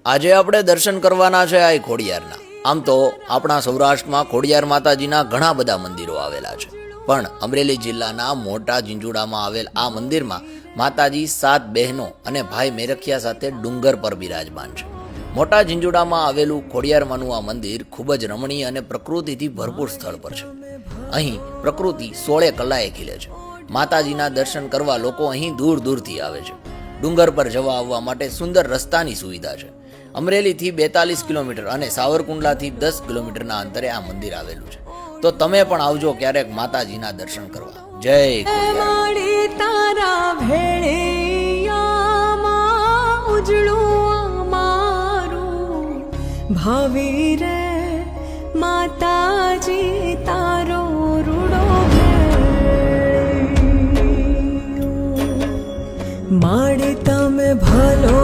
આજે આપણે દર્શન કરવાના છે આ ખોડિયારના. આમ તો આપણા સૌરાષ્ટ્રમાં ખોડિયાર માતાજીના ઘણા બધા મંદિરો આવેલા છે, પણ અમરેલી જિલ્લાના મોટા ઝીંઝુડામાં આવેલ આ મંદિરમાં માતાજી 7 બહેનો અને ભાઈ મેરખિયા સાથે ડુંગર પર બિરાજમાન છે. મોટા ઝીંઝુડામાં આવેલું ખોડિયારમાંનું આ મંદિર ખૂબ જ રમણીય અને પ્રકૃતિથી ભરપૂર સ્થળ પર છે. અહીં પ્રકૃતિ 16 કલાએ ખીલે છે. માતાજીના દર્શન કરવા લોકો અહીં દૂર દૂરથી આવે છે. ડુંગર પર જવા આવવા માટે સુંદર રસ્તાની સુવિધા છે. અમરેલીથી 42 કિલોમીટર અને સાવરકુંડલાથી 10 કિલોમીટરના અંતરે આ મંદિર આવેલું છે. તો તમે પણ આવજો ક્યારેક માતાજીના દર્શન કરવા. જય ખોડિયાર. તારા ભેળિયામાં ઉજળું અમારું ભાવિ રે માતાજી તારો રૂડો માડી તમે ભલો